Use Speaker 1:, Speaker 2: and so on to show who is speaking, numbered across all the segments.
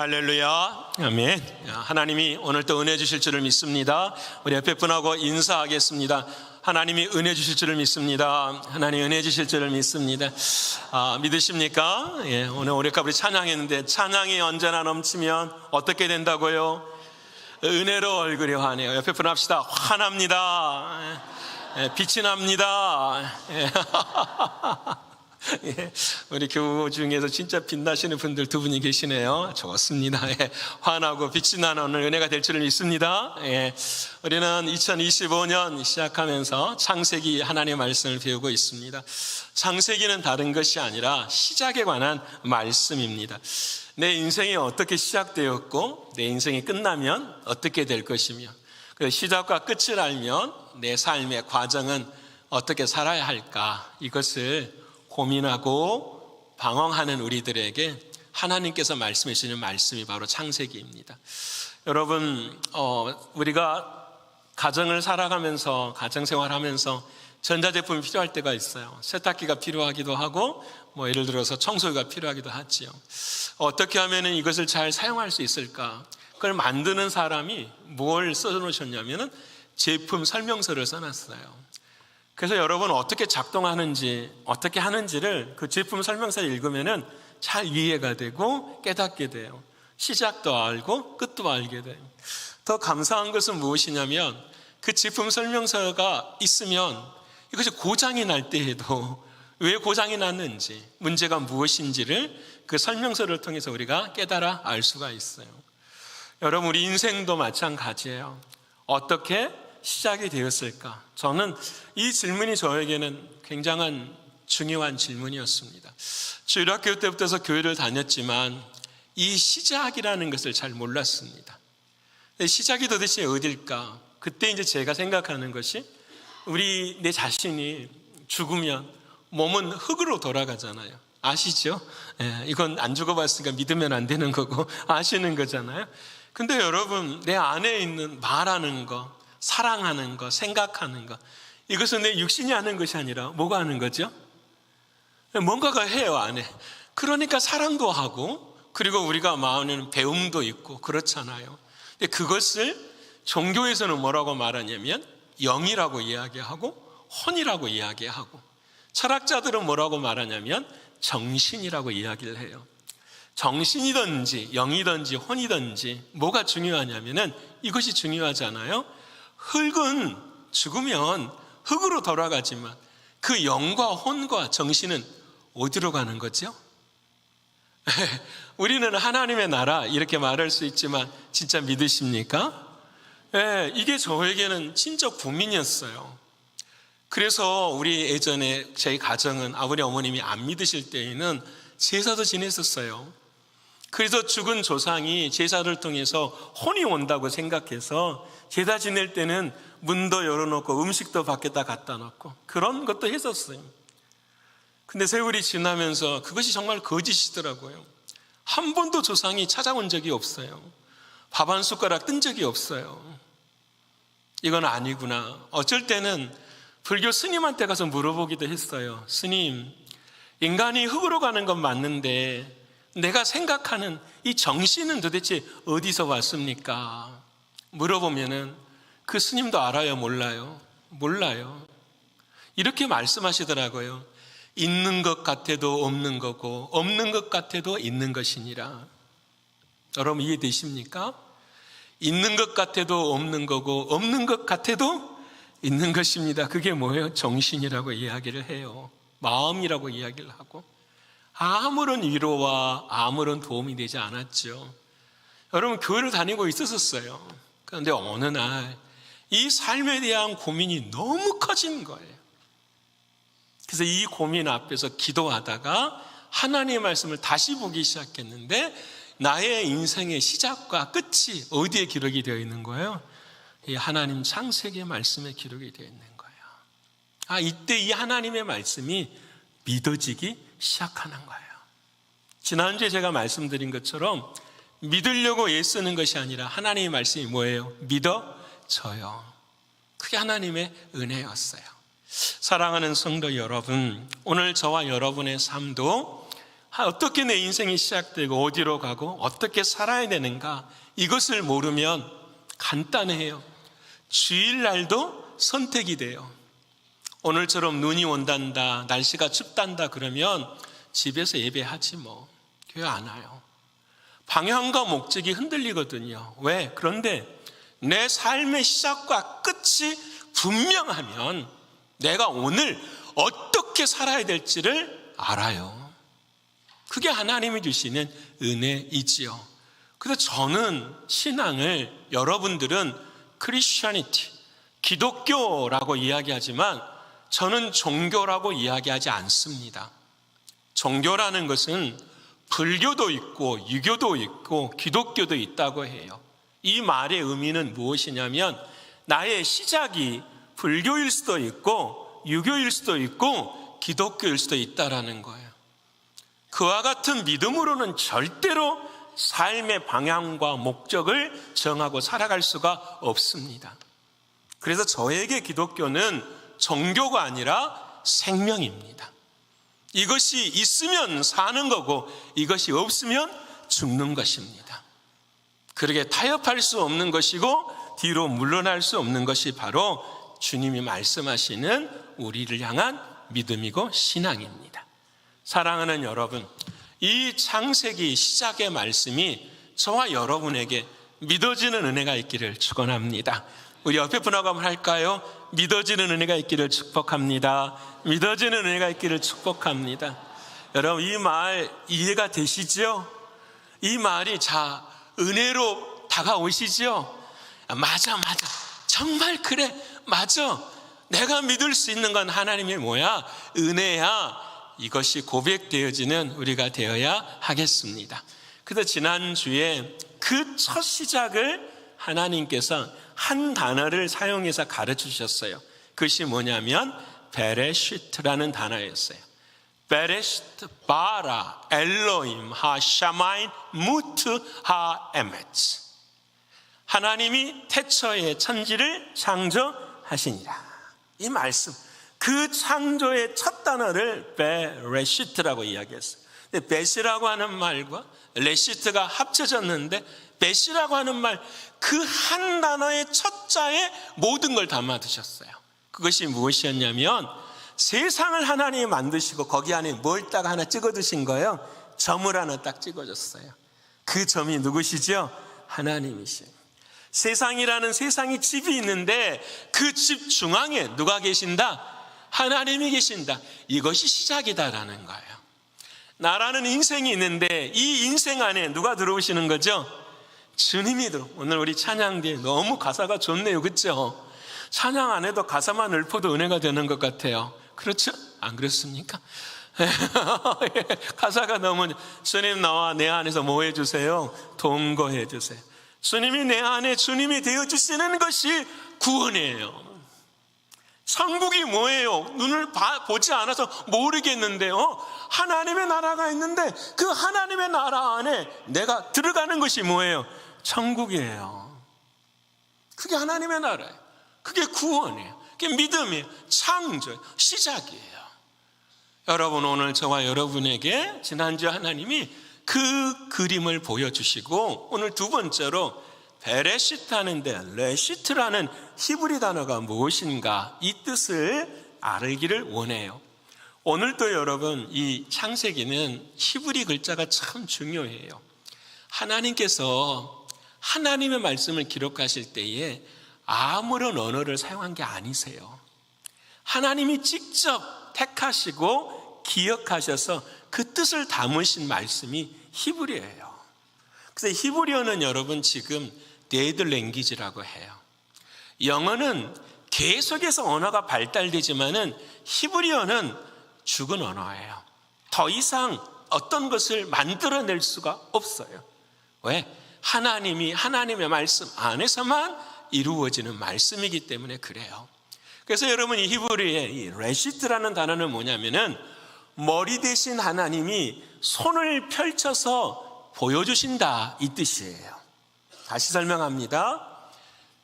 Speaker 1: 할렐루야, 아멘. 하나님이 오늘 또 은혜 주실 줄을 믿습니다. 우리 옆에 분하고 인사하겠습니다. 하나님이 은혜 주실 줄을 믿습니다. 하나님 은혜 주실 줄을 믿습니다. 믿으십니까? 예, 오늘 우리 찬양했는데 찬양이 언제나 넘치면 어떻게 된다고요? 은혜로 얼굴이 환해요. 옆에 분 합시다. 환합니다. 예, 빛이 납니다. 예. 예, 우리 교우 중에서 진짜 빛나시는 분들 두 분이 계시네요. 좋습니다. 예, 환하고 빛이 나는 오늘 은혜가 될 줄을 믿습니다. 예, 우리는 2025년 시작하면서 창세기 하나님의 말씀을 배우고 있습니다. 창세기는 다른 것이 아니라 시작에 관한 말씀입니다. 내 인생이 어떻게 시작되었고 내 인생이 끝나면 어떻게 될 것이며 그 시작과 끝을 알면 내 삶의 과정은 어떻게 살아야 할까, 이것을 고민하고 방황하는 우리들에게 하나님께서 말씀해 주시는 말씀이 바로 창세기입니다. 여러분, 우리가 가정을 살아가면서 가정생활하면서 전자제품이 필요할 때가 있어요. 세탁기가 필요하기도 하고 예를 들어서 청소기가 필요하기도 하지요. 어떻게 하면 이것을 잘 사용할 수 있을까? 그걸 만드는 사람이 뭘 써놓으셨냐면은 제품 설명서를 써놨어요. 그래서 여러분 어떻게 작동하는지 어떻게 하는지를 그 제품 설명서를 읽으면은 잘 이해가 되고 깨닫게 돼요. 시작도 알고 끝도 알게 돼요. 더 감사한 것은 무엇이냐면 그 제품 설명서가 있으면 이것이 고장이 날 때에도 왜 고장이 났는지, 문제가 무엇인지를 그 설명서를 통해서 우리가 깨달아 알 수가 있어요. 여러분, 우리 인생도 마찬가지예요. 어떻게 시작이 되었을까? 저는 이 질문이 저에게는 굉장한 중요한 질문이었습니다. 주일학교 때부터 해서 교회를 다녔지만 이 시작이라는 것을 잘 몰랐습니다. 시작이 도대체 어딜까? 그때 이제 제가 생각하는 것이 내 자신이 죽으면 몸은 흙으로 돌아가잖아요. 아시죠? 예, 이건 안 죽어봤으니까 믿으면 안 되는 거고 아시는 거잖아요. 근데 여러분, 내 안에 있는 말하는 거, 사랑하는 거, 생각하는 거, 이것은 내 육신이 하는 것이 아니라 뭐가 하는 거죠? 뭔가가 해요, 안에. 그러니까 사랑도 하고, 그리고 우리가 마음에는 배움도 있고 그렇잖아요. 근데 그것을 종교에서는 뭐라고 말하냐면 영이라고 이야기하고 혼이라고 이야기하고, 철학자들은 뭐라고 말하냐면 정신이라고 이야기를 해요. 정신이든지 영이든지 혼이든지 뭐가 중요하냐면은 이것이 중요하잖아요. 흙은 죽으면 흙으로 돌아가지만 그 영과 혼과 정신은 어디로 가는 거죠? 우리는 하나님의 나라 이렇게 말할 수 있지만 진짜 믿으십니까? 네, 이게 저에게는 진짜 고민이었어요. 그래서 우리 예전에 저희 가정은 아버지 어머님이 안 믿으실 때에는 제사도 지냈었어요. 그래서 죽은 조상이 제사를 통해서 혼이 온다고 생각해서 제사 지낼 때는 문도 열어놓고 음식도 밖에다 갖다 놓고 그런 것도 했었어요. 근데 세월이 지나면서 그것이 정말 거짓이더라고요. 한 번도 조상이 찾아온 적이 없어요. 밥 한 숟가락 뜬 적이 없어요. 이건 아니구나. 어쩔 때는 불교 스님한테 가서 물어보기도 했어요. 스님, 인간이 흙으로 가는 건 맞는데 내가 생각하는 이 정신은 도대체 어디서 왔습니까? 물어보면은 그 스님도 알아요, 몰라요? 몰라요. 이렇게 말씀하시더라고요. 있는 것 같아도 없는 거고 없는 것 같아도 있는 것이니라. 여러분 이해되십니까? 있는 것 같아도 없는 거고 없는 것 같아도 있는 것입니다. 그게 뭐예요? 정신이라고 이야기를 해요. 마음이라고 이야기를 하고 아무런 위로와 아무런 도움이 되지 않았죠. 여러분 교회를 다니고 있었어요. 그런데 어느 날 이 삶에 대한 고민이 너무 커진 거예요. 그래서 이 고민 앞에서 기도하다가 하나님의 말씀을 다시 보기 시작했는데 나의 인생의 시작과 끝이 어디에 기록이 되어 있는 거예요? 이 하나님 창세기의 말씀에 기록이 되어 있는 거예요. 이때 이 하나님의 말씀이 믿어지기 시작하는 거예요. 지난주에 제가 말씀드린 것처럼 믿으려고 애쓰는 것이 아니라 하나님의 말씀이 뭐예요? 믿어져요. 그게 하나님의 은혜였어요. 사랑하는 성도 여러분, 오늘 저와 여러분의 삶도 어떻게 내 인생이 시작되고 어디로 가고 어떻게 살아야 되는가, 이것을 모르면 간단해요. 주일날도 선택이 돼요. 오늘처럼 눈이 온단다, 날씨가 춥단다 그러면 집에서 예배하지 뭐, 교회 안 와요. 방향과 목적이 흔들리거든요. 왜? 그런데 내 삶의 시작과 끝이 분명하면 내가 오늘 어떻게 살아야 될지를 알아요. 그게 하나님이 주시는 은혜이지요. 그래서 저는 신앙을, 여러분들은 크리스천이티, 기독교라고 이야기하지만 저는 종교라고 이야기하지 않습니다. 종교라는 것은 불교도 있고 유교도 있고 기독교도 있다고 해요. 이 말의 의미는 무엇이냐면 나의 시작이 불교일 수도 있고 유교일 수도 있고 기독교일 수도 있다라는 거예요. 그와 같은 믿음으로는 절대로 삶의 방향과 목적을 정하고 살아갈 수가 없습니다. 그래서 저에게 기독교는 종교가 아니라 생명입니다. 이것이 있으면 사는 거고 이것이 없으면 죽는 것입니다. 그렇게 타협할 수 없는 것이고 뒤로 물러날 수 없는 것이 바로 주님이 말씀하시는 우리를 향한 믿음이고 신앙입니다. 사랑하는 여러분, 이 창세기 시작의 말씀이 저와 여러분에게 믿어지는 은혜가 있기를 축원합니다. 우리 옆에 분하고 한번 할까요? 믿어지는 은혜가 있기를 축복합니다. 믿어지는 은혜가 있기를 축복합니다. 여러분, 이 말 이해가 되시죠? 이 말이 은혜로 다가오시죠? 맞아. 정말 그래. 맞아. 내가 믿을 수 있는 건 하나님의 뭐야? 은혜야. 이것이 고백되어지는 우리가 되어야 하겠습니다. 그래서 지난주에 그 첫 시작을 하나님께서 한 단어를 사용해서 가르쳐 주셨어요. 그것이 뭐냐면 베레시트라는 단어였어요. 베레시트 바라 엘로임 하 샤마인 무트 하 에메츠. 하나님이 태초에 천지를 창조하시니라. 이 말씀, 그 창조의 첫 단어를 베레시트라고 이야기했어요. 베시라고 하는 말과 레시트가 합쳐졌는데 베시라고 하는 말, 그 한 단어의 첫 자에 모든 걸 담아두셨어요. 그것이 무엇이었냐면 세상을 하나님이 만드시고 거기 안에 뭘 딱 하나 찍어두신 거예요. 점을 하나 딱 찍어줬어요. 그 점이 누구시죠? 하나님이시죠. 세상이라는 세상이 집이 있는데 그 집 중앙에 누가 계신다? 하나님이 계신다. 이것이 시작이다라는 거예요. 나라는 인생이 있는데 이 인생 안에 누가 들어오시는 거죠? 주님이 오늘 우리 찬양 뒤에 너무 가사가 좋네요. 그렇죠? 찬양 안 해도 가사만 읊어도 은혜가 되는 것 같아요. 그렇죠? 안 그렇습니까? 가사가 너무, 주님 나와 내 안에서 뭐 해주세요? 동거해 주세요. 주님이 내 안에 주님이 되어주시는 것이 구원이에요. 천국이 뭐예요? 눈을 보지 않아서 모르겠는데요. 하나님의 나라가 있는데 그 하나님의 나라 안에 내가 들어가는 것이 뭐예요? 천국이에요. 그게 하나님의 나라예요. 그게 구원이에요. 그게 믿음이에요. 창조예요. 시작이에요. 여러분, 오늘 저와 여러분에게 지난주 하나님이 그 그림을 보여주시고 오늘 두 번째로 베레시트 하는데 레시트라는 히브리 단어가 무엇인가 이 뜻을 알기를 원해요. 오늘도 여러분 이 창세기는 히브리 글자가 참 중요해요. 하나님께서 하나님의 말씀을 기록하실 때에 아무런 언어를 사용한 게 아니세요. 하나님이 직접 택하시고 기억하셔서 그 뜻을 담으신 말씀이 히브리예요. 그래서 히브리어는 여러분 지금 데드 랭귀지라고 해요. 영어는 계속해서 언어가 발달되지만은 히브리어는 죽은 언어예요. 더 이상 어떤 것을 만들어낼 수가 없어요. 왜? 하나님이 하나님의 말씀 안에서만 이루어지는 말씀이기 때문에 그래요. 그래서 여러분 이 히브리의 이 레시트라는 단어는 뭐냐면은 머리 대신 하나님이 손을 펼쳐서 보여주신다 이 뜻이에요. 다시 설명합니다.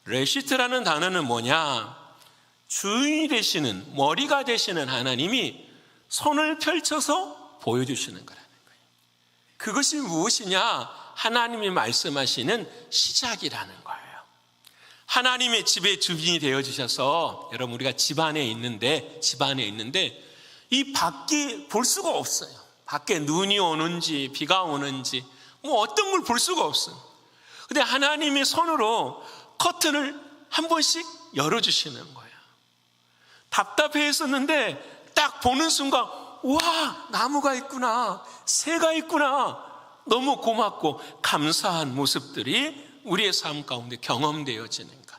Speaker 1: 레시트라는 단어는 뭐냐? 주인이 되시는, 머리가 되시는 하나님이 손을 펼쳐서 보여주시는 거라는 거예요. 그것이 무엇이냐? 하나님이 말씀하시는 시작이라는 거예요. 하나님의 집의 주인이 되어주셔서, 여러분 우리가 집 안에 있는데 이 밖이 볼 수가 없어요. 밖에 눈이 오는지 비가 오는지 뭐 어떤 걸 볼 수가 없어요. 근데 하나님의 손으로 커튼을 한 번씩 열어주시는 거예요. 답답해 했었는데 딱 보는 순간, 와, 나무가 있구나, 새가 있구나, 너무 고맙고 감사한 모습들이 우리의 삶 가운데 경험되어지는 것.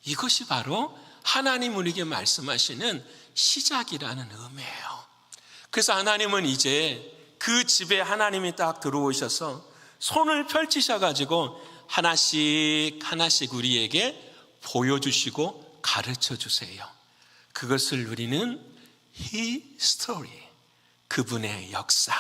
Speaker 1: 이것이 바로 하나님 우리에게 말씀하시는 시작이라는 의미예요. 그래서 하나님은 이제 그 집에 하나님이 딱 들어오셔서 손을 펼치셔가지고 하나씩 우리에게 보여주시고 가르쳐 주세요. 그것을 우리는 히스토리, 그분의 역사,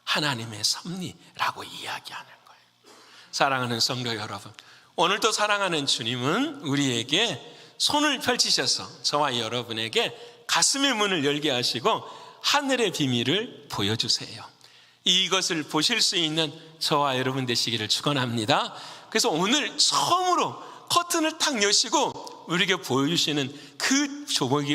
Speaker 1: 하나님의 섭리라고 이야기하는 거예요. 사랑하는 성도 여러분, 오늘도 사랑하는 주님은 우리에게 손을 펼치셔서 저와 여러분에게 가슴의 문을 열게 하시고 하늘의 비밀을 보여주세요. 이것을 보실 수 있는 저와 여러분 되시기를 축원합니다. 그래서 오늘 처음으로 커튼을 탁 여시고 우리에게 보여주시는 그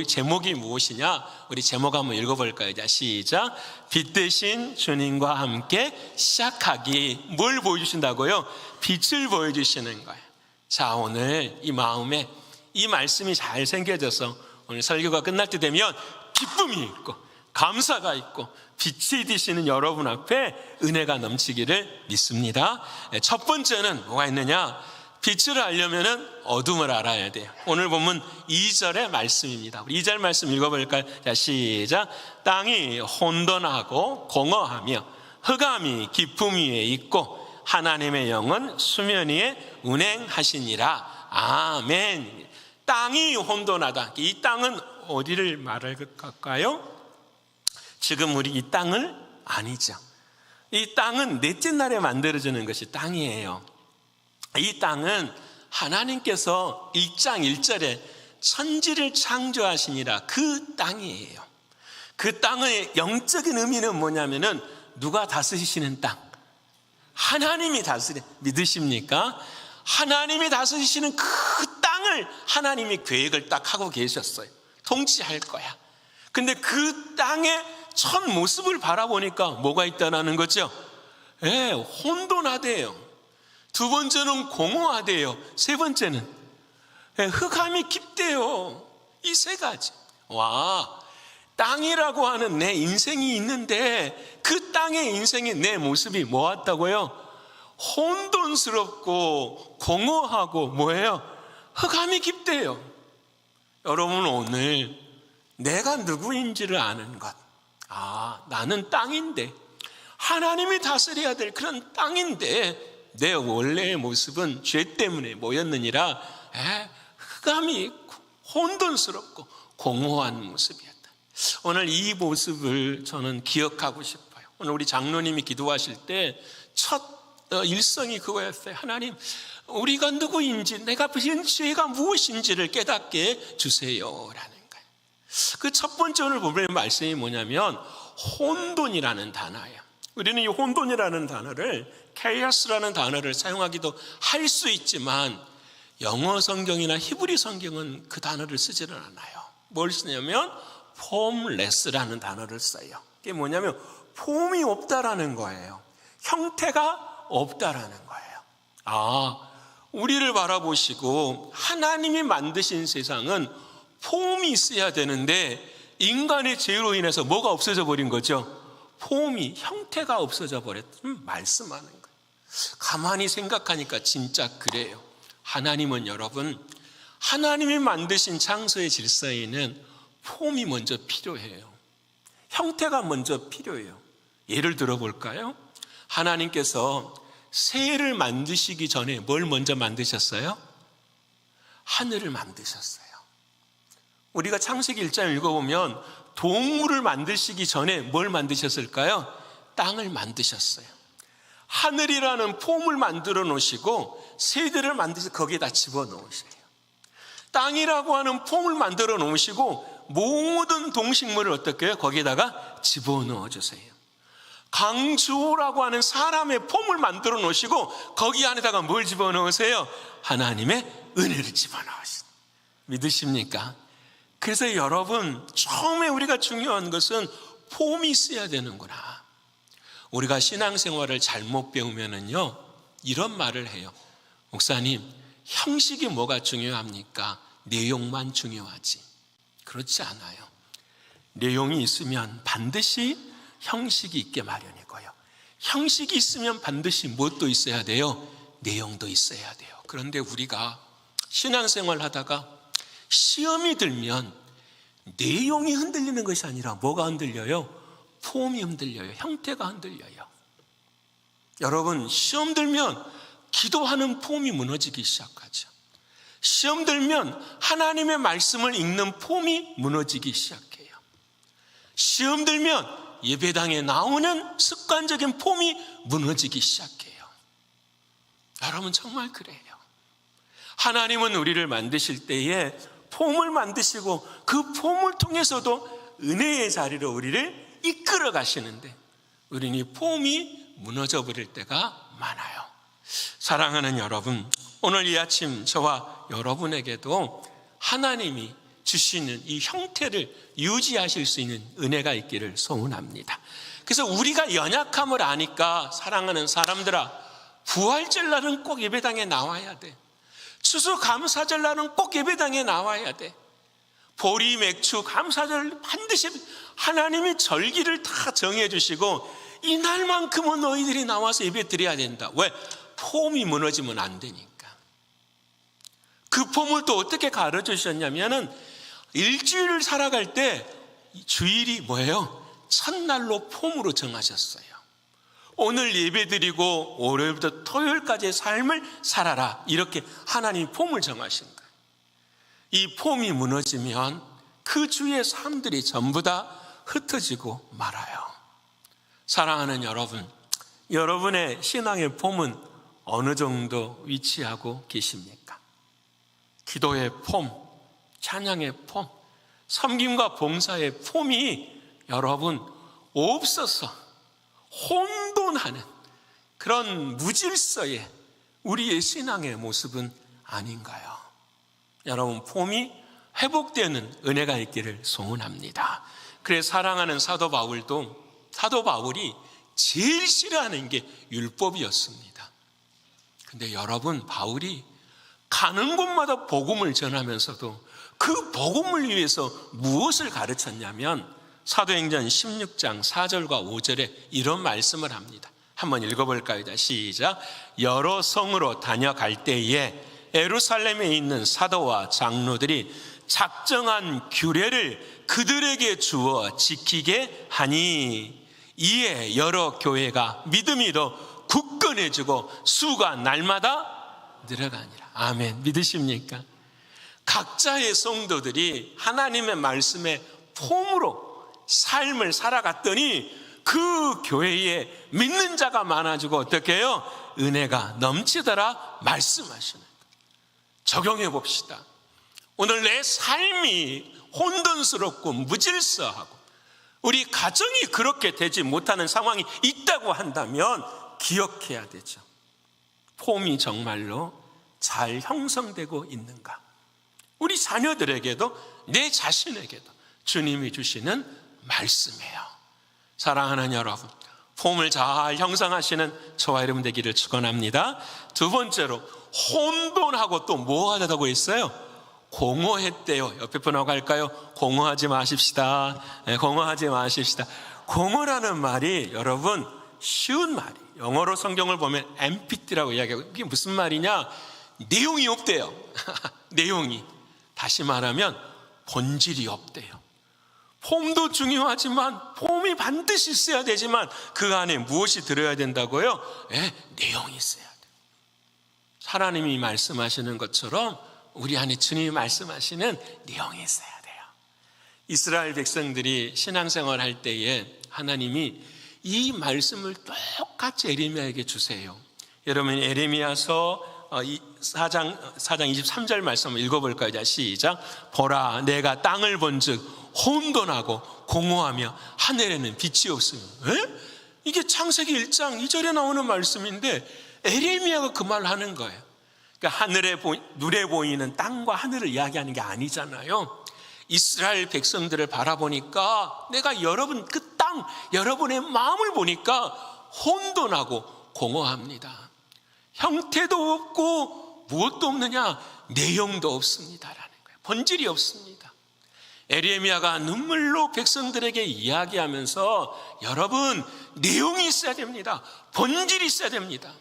Speaker 1: 제목이 무엇이냐? 우리 제목 한번 읽어볼까요? 자, 시작. 빛 대신 주님과 함께 시작하기. 뭘 보여주신다고요? 빛을 보여주시는 거예요. 자, 오늘 이 마음에 이 말씀이 잘 생겨져서 오늘 설교가 끝날 때 되면 기쁨이 있고 감사가 있고 빛이 되시는 여러분 앞에 은혜가 넘치기를 믿습니다. 첫 번째는 뭐가 있느냐? 빛을 알려면 어둠을 알아야 돼요. 오늘 보면 2절의 말씀입니다. 우리 2절 말씀 읽어볼까요? 자, 시작. 땅이 혼돈하고 공허하며 흑암이 깊음 위에 있고 하나님의 영은 수면 위에 운행하시니라. 아멘. 땅이 혼돈하다. 이 땅은 어디를 말할까요? 지금 우리 이 땅을 아니죠. 이 땅은 넷째 날에 만들어지는 것이 땅이에요. 이 땅은 하나님께서 1장 1절에 천지를 창조하시니라 그 땅이에요. 그 땅의 영적인 의미는 뭐냐면은 누가 다스리시는 땅? 하나님이 다스려. 믿으십니까? 하나님이 다스리시는 그 땅을 하나님이 계획을 딱 하고 계셨어요. 통치할 거야. 근데 그 땅의 첫 모습을 바라보니까 뭐가 있다는 거죠? 혼돈하대요. 두 번째는 공허하대요. 세 번째는 흑암이 깊대요. 이 세 가지. 와, 땅이라고 하는 내 인생이 있는데 그 땅의 인생의 내 모습이 뭐 같다고요? 혼돈스럽고 공허하고 뭐예요? 흑암이 깊대요. 여러분, 오늘 내가 누구인지를 아는 것. 아, 나는 땅인데 하나님이 다스려야 될 그런 땅인데 내 원래의 모습은 죄 때문에 뭐였느니라 흑암이 있고 혼돈스럽고 공허한 모습이었다. 오늘 이 모습을 저는 기억하고 싶어요. 오늘 우리 장로님이 기도하실 때 첫 일성이 그거였어요. 하나님, 우리가 누구인지, 내가 지은 죄가 무엇인지를 깨닫게 해주세요라는 거예요. 그 첫 번째 오늘 보면 말씀이 뭐냐면 혼돈이라는 단어예요. 우리는 이 혼돈이라는 단어를 chaos라는 단어를 사용하기도 할 수 있지만 영어 성경이나 히브리 성경은 그 단어를 쓰지는 않아요. 뭘 쓰냐면 formless라는 단어를 써요. 그게 뭐냐면 폼이 없다라는 거예요. 형태가 없다라는 거예요. 아, 우리를 바라보시고 하나님이 만드신 세상은 폼이 있어야 되는데 인간의 죄로 인해서 뭐가 없어져 버린 거죠? 폼이, 형태가 없어져 버렸다는 말씀하는 거예요. 가만히 생각하니까 진짜 그래요. 하나님은 여러분, 하나님이 만드신 창조의 질서에는 폼이 먼저 필요해요. 형태가 먼저 필요해요. 예를 들어 볼까요? 하나님께서 새를 만드시기 전에 뭘 먼저 만드셨어요? 하늘을 만드셨어요. 우리가 창세기 1장 읽어보면 동물을 만드시기 전에 뭘 만드셨을까요? 땅을 만드셨어요. 하늘이라는 폼을 만들어 놓으시고 새들을 만드셔서 거기에다 집어넣으세요. 땅이라고 하는 폼을 만들어 놓으시고 모든 동식물을 어떻게 해요? 거기에다가 집어넣어 주세요. 강주라고 하는 사람의 폼을 만들어 놓으시고 거기 안에다가 뭘 집어넣으세요? 하나님의 은혜를 집어넣으시고. 믿으십니까? 그래서 여러분, 처음에 우리가 중요한 것은 폼이 있어야 되는구나. 우리가 신앙생활을 잘못 배우면은요, 이런 말을 해요. 목사님, 형식이 뭐가 중요합니까? 내용만 중요하지. 그렇지 않아요. 내용이 있으면 반드시 형식이 있게 마련이고요. 형식이 있으면 반드시 무엇도 있어야 돼요? 내용도 있어야 돼요. 그런데 우리가 신앙생활 하다가 시험이 들면 내용이 흔들리는 것이 아니라 뭐가 흔들려요? 폼이 흔들려요. 형태가 흔들려요. 여러분, 시험 들면 기도하는 폼이 무너지기 시작하죠. 시험 들면 하나님의 말씀을 읽는 폼이 무너지기 시작해요. 시험 들면 예배당에 나오는 습관적인 폼이 무너지기 시작해요. 여러분, 정말 그래요. 하나님은 우리를 만드실 때에 폼을 만드시고 그 폼을 통해서도 은혜의 자리로 우리를 이끌어 가시는데 우리는 이 폼이 무너져 버릴 때가 많아요. 사랑하는 여러분, 오늘 이 아침 저와 여러분에게도 하나님이 주시는 이 형태를 유지하실 수 있는 은혜가 있기를 소원합니다. 그래서 우리가 연약함을 아니까 사랑하는 사람들아, 부활절날은 꼭 예배당에 나와야 돼. 추수감사절날은 꼭 예배당에 나와야 돼. 보리, 맥주, 감사절 반드시 하나님이 절기를 다 정해 주시고 이날만큼은 너희들이 나와서 예배 드려야 된다. 왜? 폼이 무너지면 안 되니까. 그 폼을 또 어떻게 가르쳐 주셨냐면은 일주일을 살아갈 때 주일이 뭐예요? 첫날로 폼으로 정하셨어요. 오늘 예배드리고 월요일부터 토요일까지의 삶을 살아라. 이렇게 하나님 폼을 정하신 거예요. 이 폼이 무너지면 그 주의 삶들이 전부 다 흩어지고 말아요. 사랑하는 여러분, 여러분의 신앙의 폼은 어느 정도 위치하고 계십니까? 기도의 폼, 찬양의 폼, 섬김과 봉사의 폼이 여러분 없어서 혼돈하는 그런 무질서의 우리의 신앙의 모습은 아닌가요? 여러분, 폼이 회복되는 은혜가 있기를 소원합니다. 그래서 사랑하는 사도 바울이 제일 싫어하는 게 율법이었습니다. 근데 여러분, 바울이 가는 곳마다 복음을 전하면서도 그 복음을 위해서 무엇을 가르쳤냐면 사도행전 16장 4절과 5절에 이런 말씀을 합니다. 한번 읽어볼까요? 시작. 여러 성으로 다녀갈 때에 예루살렘에 있는 사도와 장로들이 작정한 규례를 그들에게 주어 지키게 하니 이에 여러 교회가 믿음이 더 굳건해지고 수가 날마다 늘어가니라. 아멘. 믿으십니까? 각자의 성도들이 하나님의 말씀의 폼으로 삶을 살아갔더니 그 교회에 믿는 자가 많아지고 어떻게 해요? 은혜가 넘치더라 말씀하시는 거예요. 적용해 봅시다. 오늘 내 삶이 혼돈스럽고 무질서하고 우리 가정이 그렇게 되지 못하는 상황이 있다고 한다면 기억해야 되죠. 폼이 정말로 잘 형성되고 있는가? 우리 자녀들에게도 내 자신에게도 주님이 주시는 말씀이에요. 사랑하는 여러분, 폼을 잘 형성하시는 저와 여러분 되기를 축원합니다. 두 번째로 혼돈하고 또 뭐 하다고 했어요? 공허했대요. 옆에 분하고 할까요? 공허하지 마십시다. 공허하지 마십시다. 공허라는 말이 여러분 쉬운 말이. 영어로 성경을 보면 empty라고 이야기하고, 이게 무슨 말이냐? 내용이 없대요. 내용이. 다시 말하면 본질이 없대요. 폼도 중요하지만 폼이 반드시 있어야 되지만 그 안에 무엇이 들어야 된다고요? 내용이 있어야 돼요. 하나님이 말씀하시는 것처럼 우리 안에 주님이 말씀하시는 내용이 있어야 돼요. 이스라엘 백성들이 신앙생활 할 때에 하나님이 이 말씀을 똑같이 에레미야에게 주세요. 여러분, 에레미야서 4장 23절 말씀 한번 읽어볼까요? 시작. 보라, 내가 땅을 본즉 혼돈하고 공허하며 하늘에는 빛이 없으며. 이게 창세기 1장 2절에 나오는 말씀인데 에레미야가 그 말을 하는 거예요. 그러니까 눈에 보이는 땅과 하늘을 이야기하는 게 아니잖아요. 이스라엘 백성들을 바라보니까 내가 여러분 그 땅, 여러분의 마음을 보니까 혼돈하고 공허합니다. 형태도 없고 무엇도 없느냐? 내용도 없습니다라는 거예요. 본질이 없습니다. 에레미야가 눈물로 백성들에게 이야기하면서 여러분 내용이 있어야 됩니다. 본질이 있어야 됩니다.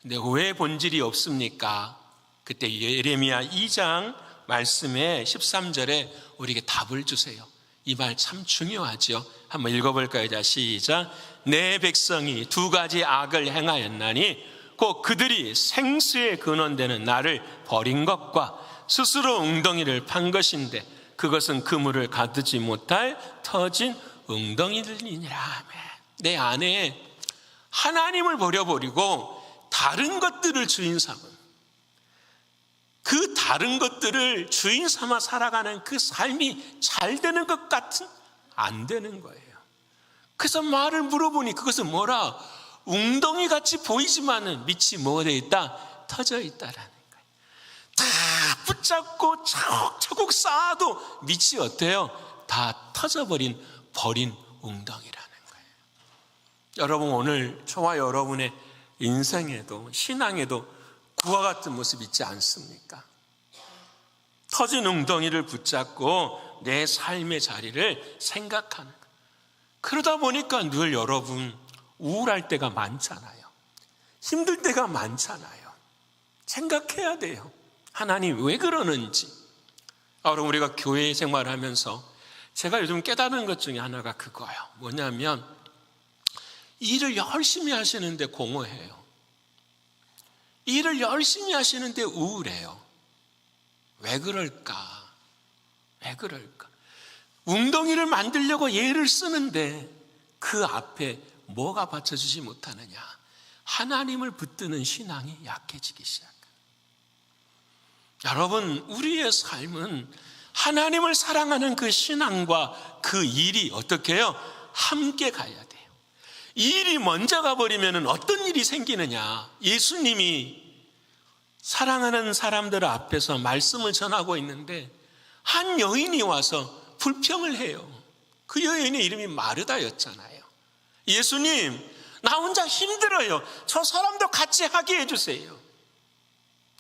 Speaker 1: 근데 왜 본질이 없습니까? 그때 예레미야 2장 말씀에 13절에 우리에게 답을 주세요. 이 말 참 중요하죠. 한번 읽어볼까요? 자, 시작. 내 백성이 두 가지 악을 행하였나니 곧 그들이 생수의 근원되는 나를 버린 것과 스스로 웅덩이를 판 것인데 그것은 그물을 가두지 못할 터진 웅덩이들이니라. 내 안에 하나님을 버려버리고 다른 것들을 주인 삼은, 그 다른 것들을 주인 삼아 살아가는 그 삶이 잘 되는 것 같은 안 되는 거예요. 그래서 말을 물어보니 그것은 뭐라? 웅덩이같이 보이지만은 밑이 뭐가 되어 있다? 터져 있다라는 거예요. 다 붙잡고 차곡차곡 쌓아도 밑이 어때요? 다 터져버린 버린 웅덩이라는 거예요. 여러분 오늘 저와 여러분의 인생에도 신앙에도 그와 같은 모습 있지 않습니까? 터진 웅덩이를 붙잡고 내 삶의 자리를 생각하는 거예요. 그러다 보니까 늘 여러분 우울할 때가 많잖아요. 힘들 때가 많잖아요. 생각해야 돼요. 하나님 왜 그러는지. 여러분 우리가 교회 생활하면서 제가 요즘 깨닫는 것 중에 하나가 그거예요. 뭐냐면 일을 열심히 하시는데 공허해요. 일을 열심히 하시는데 우울해요. 왜 그럴까? 왜 그럴까? 웅덩이를 만들려고 예를 쓰는데 그 앞에 뭐가 받쳐주지 못하느냐? 하나님을 붙드는 신앙이 약해지기 시작해요. 여러분 우리의 삶은 하나님을 사랑하는 그 신앙과 그 일이 어떻게 해요? 함께 가야 돼요. 이 일이 먼저 가버리면 어떤 일이 생기느냐? 예수님이 사랑하는 사람들 앞에서 말씀을 전하고 있는데 한 여인이 와서 불평을 해요. 그 여인의 이름이 마르다였잖아요. 예수님, 나 혼자 힘들어요. 저 사람도 같이 하게 해주세요.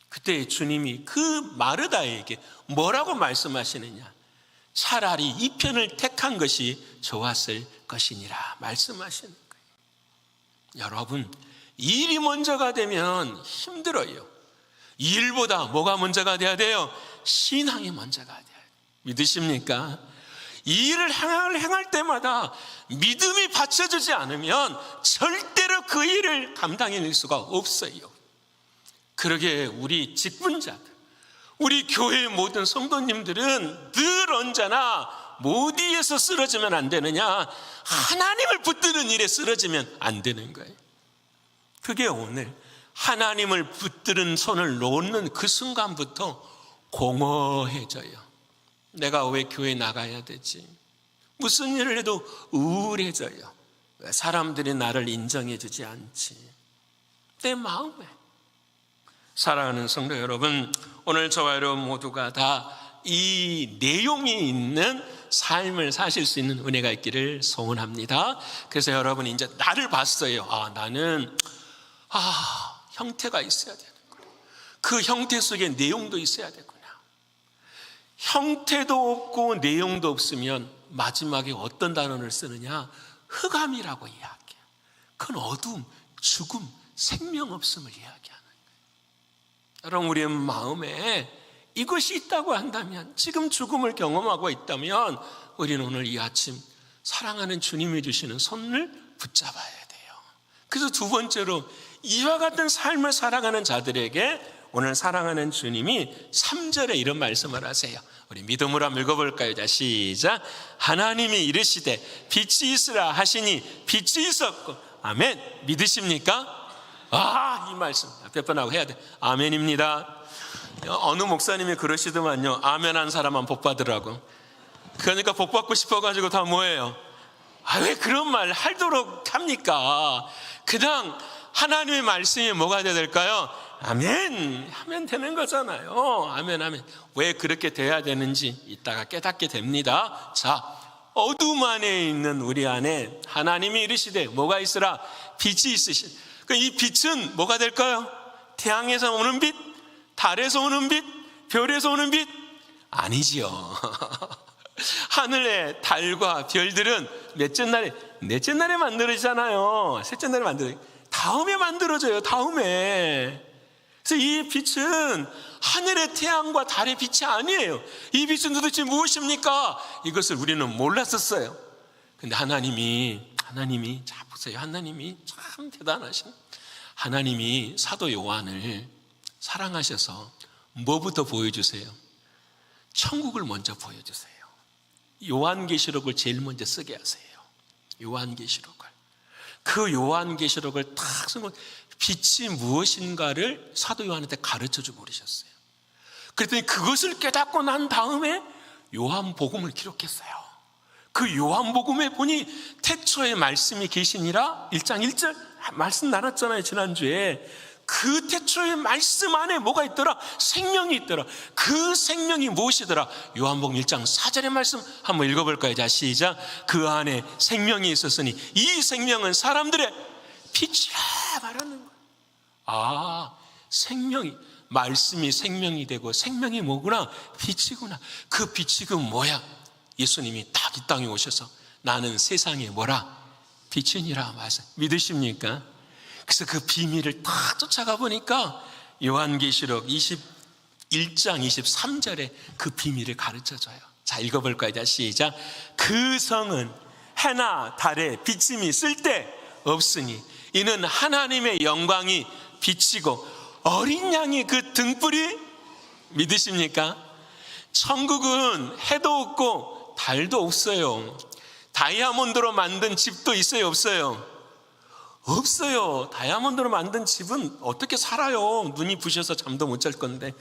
Speaker 1: 그때 주님이 그 마르다에게 뭐라고 말씀하시느냐? 차라리 이 편을 택한 것이 좋았을 것이니라 말씀하시는 거예요. 여러분, 일이 먼저가 되면 힘들어요. 일보다 뭐가 먼저가 돼야 돼요? 신앙이 먼저가 돼요. 믿으십니까? 이 일을 행할 때마다 믿음이 받쳐주지 않으면 절대로 그 일을 감당해낼 수가 없어요. 그러게 우리 직분자들, 우리 교회의 모든 성도님들은 늘 언제나 어디에서 쓰러지면 안 되느냐? 하나님을 붙드는 일에 쓰러지면 안 되는 거예요. 그게 오늘 하나님을 붙드는 손을 놓는 그 순간부터 공허해져요. 내가 왜 교회 나가야 되지? 무슨 일을 해도 우울해져요. 왜 사람들이 나를 인정해 주지 않지? 내 마음에. 사랑하는 성도 여러분, 오늘 저와 여러분 모두가 다 이 내용이 있는 삶을 사실 수 있는 은혜가 있기를 소원합니다. 그래서 여러분이 이제 나를 봤어요. 나는 형태가 있어야 되는구나. 그 형태 속에 내용도 있어야 되구나. 형태도 없고 내용도 없으면 마지막에 어떤 단어를 쓰느냐? 흑암이라고 이야기해요. 그건 어둠, 죽음, 생명 없음을 이야기하는 거예요. 여러분 우리의 마음에 이것이 있다고 한다면, 지금 죽음을 경험하고 있다면 우리는 오늘 이 아침 사랑하는 주님이 주시는 손을 붙잡아야 돼요. 그래서 두 번째로 이와 같은 삶을 살아가는 자들에게 오늘 사랑하는 주님이 3절에 이런 말씀을 하세요. 우리 믿음으로 한번 읽어볼까요? 자, 시작. 하나님이 이르시되 빛이 있으라 하시니 빛이 있었고. 아멘. 믿으십니까? 이 말씀 몇 번 하고 해야 돼. 아멘입니다. 어느 목사님이 그러시더만요. 아멘 한 사람만 복 받으라고. 그러니까 복 받고 싶어가지고 다 뭐예요? 왜 그런 말 하도록 합니까? 그냥 하나님의 말씀이 뭐가 돼야 될까요? 아멘 하면 되는 거잖아요. 아멘 하면. 왜 그렇게 돼야 되는지 이따가 깨닫게 됩니다. 자, 어둠 안에 있는 우리 안에 하나님이 이르시되 뭐가 있으라? 빛이 있으신. 이 빛은 뭐가 될까요? 태양에서 오는 빛? 달에서 오는 빛? 별에서 오는 빛? 아니지요. 하늘의 달과 별들은 몇째 날에? 넷째 날에 만들어지잖아요. 셋째 날에 다음에 만들어져요. 다음에. 그래서 이 빛은 하늘의 태양과 달의 빛이 아니에요. 이 빛은 도대체 무엇입니까? 이것을 우리는 몰랐었어요. 근데 하나님이 자 보세요. 하나님이 참 대단하신. 하나님이 사도 요한을 사랑하셔서 뭐부터 보여주세요? 천국을 먼저 보여주세요. 요한계시록을 제일 먼저 쓰게 하세요. 요한계시록을. 그 요한계시록을 탁 쓰고 빛이 무엇인가를 사도 요한한테 가르쳐주고 그러셨어요. 그랬더니 그것을 깨닫고 난 다음에 요한복음을 기록했어요. 그 요한복음에 보니 태초에 말씀이 계시니라 1장 1절 말씀 나눴잖아요. 지난주에. 그 태초의 말씀 안에 뭐가 있더라? 생명이 있더라. 그 생명이 무엇이더라? 요한복음 1장 4절의 말씀 한번 읽어볼까요? 자, 시작. 그 안에 생명이 있었으니 이 생명은 사람들의 빛이라 말하는 거예요. 생명이, 말씀이 생명이 되고 생명이 뭐구나? 빛이구나. 그 빛이 그 뭐야? 예수님이 딱 이 땅에 오셔서 나는 세상에 뭐라? 빛이니라 말씀. 믿으십니까? 그래서 그 비밀을 딱 쫓아가 보니까 요한계시록 21장 23절에 그 비밀을 가르쳐줘요. 자, 읽어볼까요? 자, 시작. 그 성은 해나 달에 비침이 쓸데 없으니 이는 하나님의 영광이 비치고 어린 양이 그 등불이. 믿으십니까? 천국은 해도 없고 달도 없어요. 다이아몬드로 만든 집도 있어요, 없어요? 없어요. 다이아몬드로 만든 집은 어떻게 살아요? 눈이 부셔서 잠도 못 잘 건데.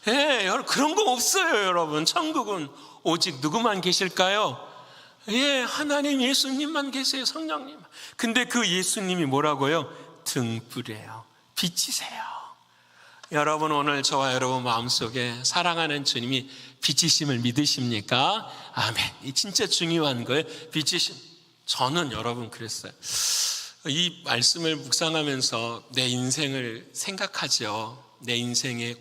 Speaker 1: 그런 거 없어요, 여러분. 천국은 오직 누구만 계실까요? 하나님 예수님만 계세요, 성령님. 근데 그 예수님이 뭐라고요? 등불이에요. 빛이세요. 여러분, 오늘 저와 여러분 마음속에 사랑하는 주님이 빛이심을 믿으십니까? 아멘. 이 진짜 중요한 거예요. 빛이심. 저는 여러분 그랬어요. 이 말씀을 묵상하면서 내 인생을 생각하죠. 내 인생에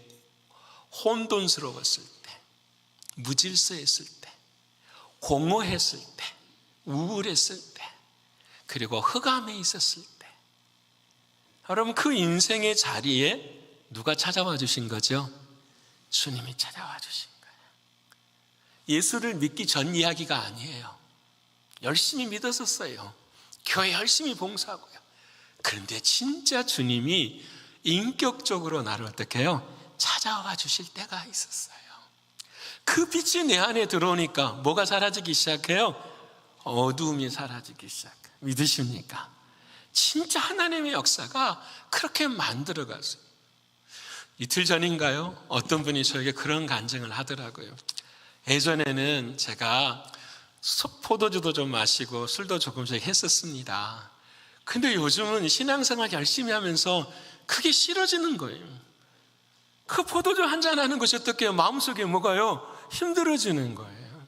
Speaker 1: 혼돈스러웠을 때, 무질서했을 때, 공허했을 때, 우울했을 때, 그리고 흑암에 있었을 때, 여러분 그 인생의 자리에 누가 찾아와 주신 거죠? 주님이 찾아와 주신 거예요. 예수를 믿기 전 이야기가 아니에요. 열심히 믿었었어요. 교회 열심히 봉사하고요. 그런데 진짜 주님이 인격적으로 나를 어떻게 해요? 찾아와 주실 때가 있었어요. 그 빛이 내 안에 들어오니까 뭐가 사라지기 시작해요? 어두움이 사라지기 시작해요. 믿으십니까? 진짜 하나님의 역사가 그렇게 만들어갔어요. 이틀 전인가요? 어떤 분이 저에게 그런 간증을 하더라고요. 예전에는 제가 포도주도 좀 마시고 술도 조금씩 했었습니다. 근데 요즘은 신앙생활 열심히 하면서 그게 싫어지는 거예요. 그 포도주 한잔 하는 것이 어떻게 해요? 마음속에 뭐가요? 힘들어지는 거예요.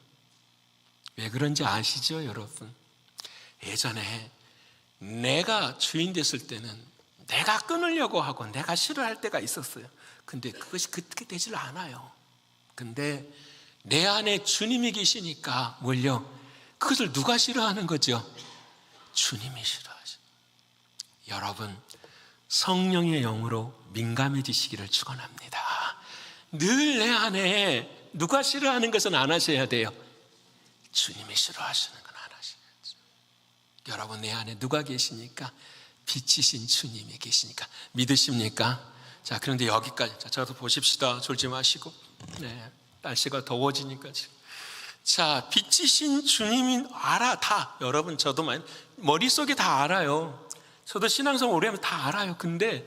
Speaker 1: 왜 그런지 아시죠, 여러분? 예전에 내가 주인 됐을 때는 내가 끊으려고 하고 내가 싫어할 때가 있었어요. 근데 그것이 그렇게 되질 않아요. 근데 내 안에 주님이 계시니까 뭘요? 그것을 누가 싫어하는 거죠? 주님이 싫어하죠. 여러분, 성령의 영으로 민감해지시기를 축원합니다. 늘 내 안에 누가 싫어하는 것은 안 하셔야 돼요. 주님이 싫어하시는 건 안 하셔야죠. 여러분, 내 안에 누가 계시니까? 빛이신 주님이 계시니까. 믿으십니까? 자, 그런데 여기까지. 자, 저도 보십시다. 졸지 마시고. 네, 날씨가 더워지니까 지금. 자, 빛이신 주님이 알아, 다. 여러분, 저도 머릿속에 다 알아요. 저도 신앙생활 오래 하면 다 알아요. 근데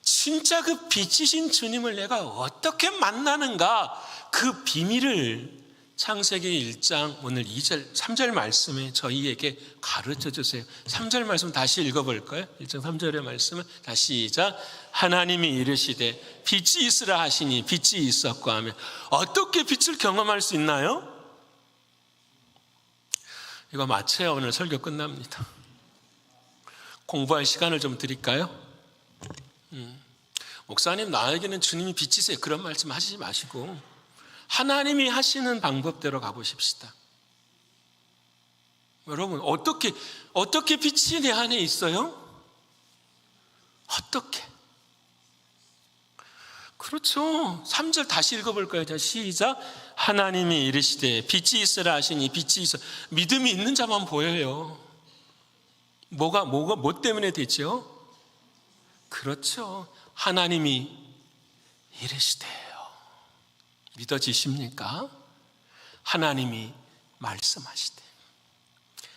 Speaker 1: 진짜 그 빛이신 주님을 내가 어떻게 만나는가, 그 비밀을 창세기 1장 오늘 2절, 3절 말씀에 저희에게 가르쳐 주세요. 3절 말씀 다시 읽어볼까요? 1장 3절의 말씀을 다시 시작. 하나님이 이르시되 빛이 있으라 하시니 빛이 있었고 하면 어떻게 빛을 경험할 수 있나요? 이거 마쳐야 오늘 설교 끝납니다. 공부할 시간을 좀 드릴까요? 목사님, 나에게는 주님이 빛이세요. 그런 말씀 하시지 마시고 하나님이 하시는 방법대로 가보십시다. 여러분, 어떻게 빛이 내 안에 있어요? 어떻게? 그렇죠. 3절 다시 읽어볼까요? 자, 시작. 하나님이 이르시되 빛이 있으라 하시니 빛이 있어. 믿음이 있는 자만 보여요. 뭐 때문에 되죠? 그렇죠. 하나님이 이르시되요. 믿어지십니까? 하나님이 말씀하시되.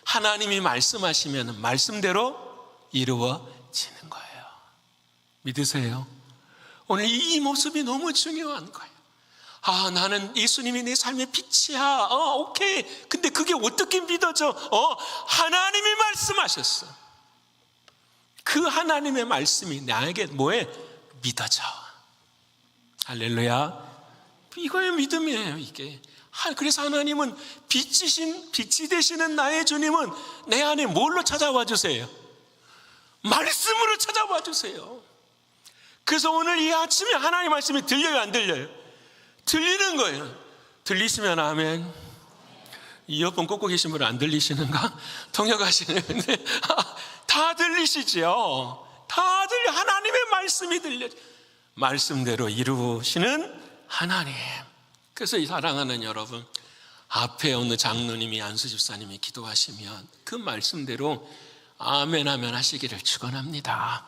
Speaker 1: 하나님이 말씀하시면 말씀대로 이루어지는 거예요. 믿으세요? 오늘 이 모습이 너무 중요한 거예요. 나는 예수님이 내 삶의 빛이야. 오케이. 근데 그게 어떻게 믿어져? 하나님이 말씀하셨어. 그 하나님의 말씀이 나에게 뭐에? 믿어져. 할렐루야. 이거의 믿음이에요, 이게. 그래서 하나님은 빛이 되시는 나의 주님은 내 안에 뭘로 찾아와 주세요? 말씀으로 찾아와 주세요. 그래서 오늘 이 아침에 하나님 말씀이 들려요, 안 들려요? 들리는 거예요. 들리시면 아멘. 이어폰 꽂고 계신 분은 안 들리시는가? 통역하시는데 다 들리시죠? 다 들려. 하나님의 말씀이 들려. 말씀대로 이루시는 하나님. 그래서 이 사랑하는 여러분, 앞에 어느 장로님이 안수 집사님이 기도하시면 그 말씀대로 아멘 아멘 하시기를 축원합니다.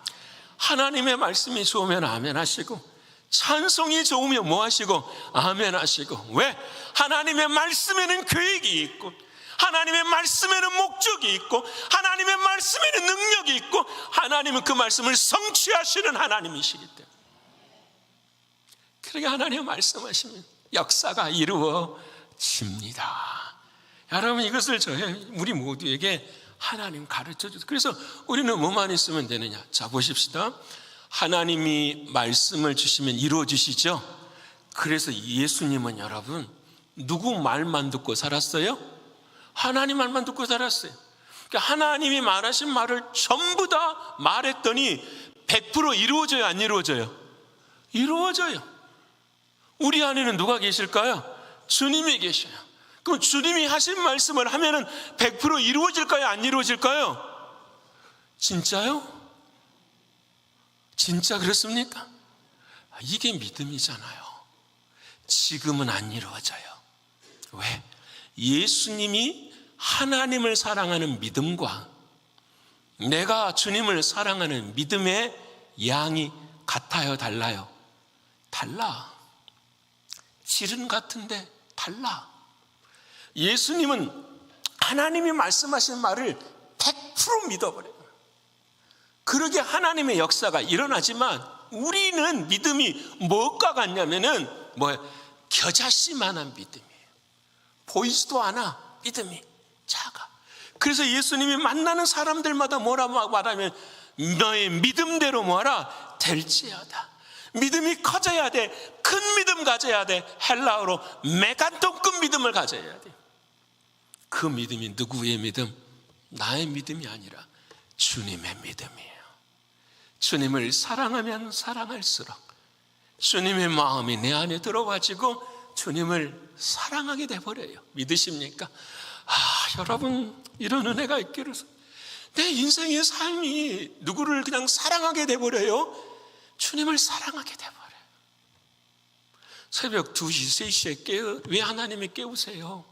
Speaker 1: 하나님의 말씀이 좋으면 아멘 하시고, 찬송이 좋으면 뭐 하시고? 아멘 하시고. 왜? 하나님의 말씀에는 계획이 있고, 하나님의 말씀에는 목적이 있고, 하나님의 말씀에는 능력이 있고, 하나님은 그 말씀을 성취하시는 하나님이시기 때문에. 그러게 하나님 말씀하시면 역사가 이루어집니다. 여러분, 이것을 우리 모두에게 하나님 가르쳐 주세요. 그래서 우리는 뭐만 있으면 되느냐? 자, 보십시다. 하나님이 말씀을 주시면 이루어 주시죠. 그래서 예수님은 여러분 누구 말만 듣고 살았어요? 하나님 말만 듣고 살았어요. 그러니까 하나님이 말하신 말을 전부 다 말했더니 100% 이루어져요, 안 이루어져요? 이루어져요. 우리 안에는 누가 계실까요? 주님이 계셔요. 그럼 주님이 하신 말씀을 하면은 100% 이루어질까요, 안 이루어질까요? 진짜요? 진짜 그렇습니까? 이게 믿음이잖아요. 지금은 안 이루어져요. 왜? 예수님이 하나님을 사랑하는 믿음과 내가 주님을 사랑하는 믿음의 양이 같아요, 달라요? 달라. 질은 같은데 달라. 예수님은 하나님이 말씀하신 말을 100% 믿어버려요. 그러게 하나님의 역사가 일어나지만 우리는 믿음이 뭐가 같냐면은 겨자씨만한 믿음이에요. 보이지도 않아. 믿음이 작아. 그래서 예수님이 만나는 사람들마다 뭐라고 말하면 너의 믿음대로 뭐하라? 될지어다. 믿음이 커져야 돼. 큰 믿음 가져야 돼. 헬라어로 메간톤급 믿음을 가져야 돼. 그 믿음이 누구의 믿음? 나의 믿음이 아니라 주님의 믿음이에요. 주님을 사랑하면 사랑할수록 주님의 마음이 내 안에 들어와지고 주님을 사랑하게 돼버려요. 믿으십니까? 여러분, 이런 은혜가 있기를. 내 인생의 삶이 누구를 그냥 사랑하게 돼버려요? 주님을 사랑하게 돼버려요. 새벽 2시, 3시에 왜 하나님이 깨우세요?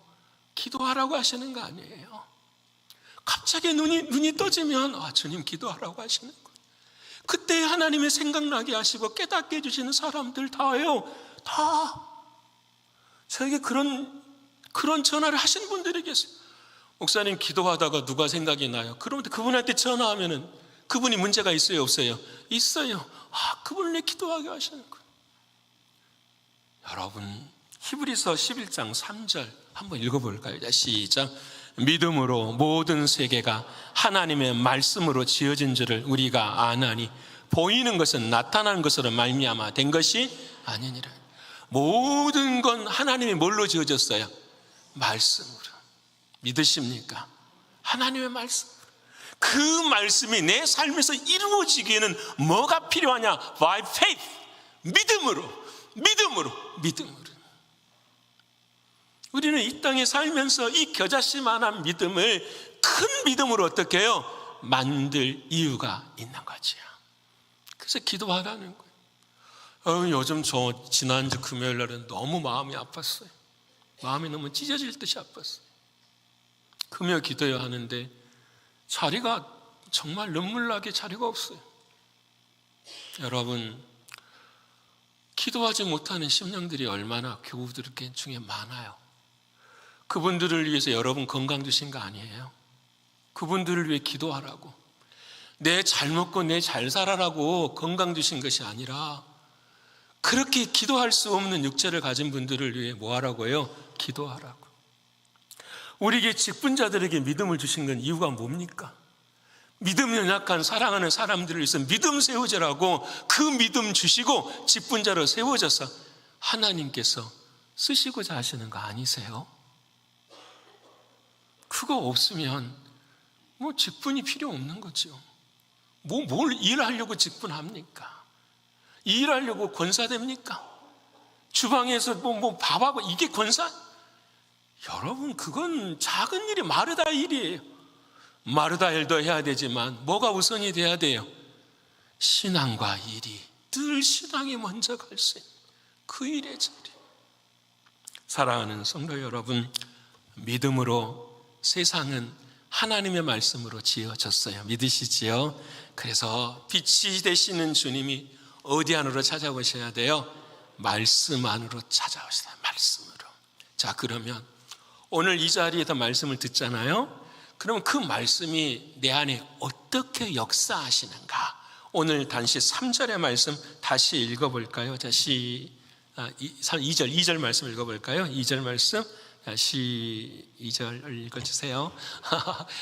Speaker 1: 기도하라고 하시는 거 아니에요. 갑자기 눈이 떠지면 주님 기도하라고 하시는 거예요. 그때 하나님의 생각나게 하시고 깨닫게 해주시는 사람들 다예요. 다. 저에게 그런 전화를 하시는 분들이 계세요. 목사님, 기도하다가 누가 생각이 나요? 그러면 그분한테 전화하면은 그분이 문제가 있어요, 없어요? 있어요. 그분을 기도하게 하시는 거예요. 여러분, 히브리서 11장 3절 한번 읽어볼까요? 자, 시작. 믿음으로 모든 세계가 하나님의 말씀으로 지어진 줄을 우리가 아나니 보이는 것은 나타나는 것으로 말미암아 된 것이 아니니라. 모든 건 하나님이 뭘로 지어졌어요? 말씀으로. 믿으십니까? 하나님의 말씀. 그 말씀이 내 삶에서 이루어지기에는 뭐가 필요하냐? By faith. 믿음으로. 우리는 이 땅에 살면서 이 겨자씨만한 믿음을 큰 믿음으로 어떻게 해요? 만들 이유가 있는 거지요. 그래서 기도하라는 거예요. 요즘 저 지난주 금요일 날은 너무 마음이 아팠어요. 마음이 너무 찢어질 듯이 아팠어요. 금요 기도해야 하는데 자리가 정말 눈물 나게 자리가 없어요. 여러분, 기도하지 못하는 심령들이 얼마나 교우들 중에 많아요. 그분들을 위해서 여러분 건강 주신 거 아니에요? 그분들을 위해 기도하라고, 내 잘 먹고 내 잘 살아라고 건강 주신 것이 아니라 그렇게 기도할 수 없는 육체를 가진 분들을 위해 뭐 하라고요? 기도하라고. 우리에게 직분자들에게 믿음을 주신 건 이유가 뭡니까? 믿음 연약한 사랑하는 사람들을 위해서 믿음 세우자라고 그 믿음 주시고 직분자로 세워져서 하나님께서 쓰시고자 하시는 거 아니세요? 그거 없으면 뭐 직분이 필요 없는 거죠. 뭘 일하려고 직분합니까? 일하려고 권사됩니까? 주방에서 뭐 밥하고 이게 권사? 여러분, 그건 작은 일이 마르다 일이에요. 마르다 일도 해야 되지만 뭐가 우선이 돼야 돼요? 신앙과 일이. 늘 신앙이 먼저 갈 수 있는 그 일의 자리. 사랑하는 성도 여러분, 믿음으로 세상은 하나님의 말씀으로 지어졌어요. 믿으시지요? 그래서 빛이 되시는 주님이 어디 안으로 찾아오셔야 돼요? 말씀 안으로 찾아오셔야 돼요. 말씀으로. 자, 그러면 오늘 이 자리에서 말씀을 듣잖아요. 그러면 그 말씀이 내 안에 어떻게 역사하시는가? 오늘 단시 3절의 말씀 다시 읽어볼까요? 자, 2절 말씀 읽어볼까요? 2절 말씀. 2절 읽어주세요.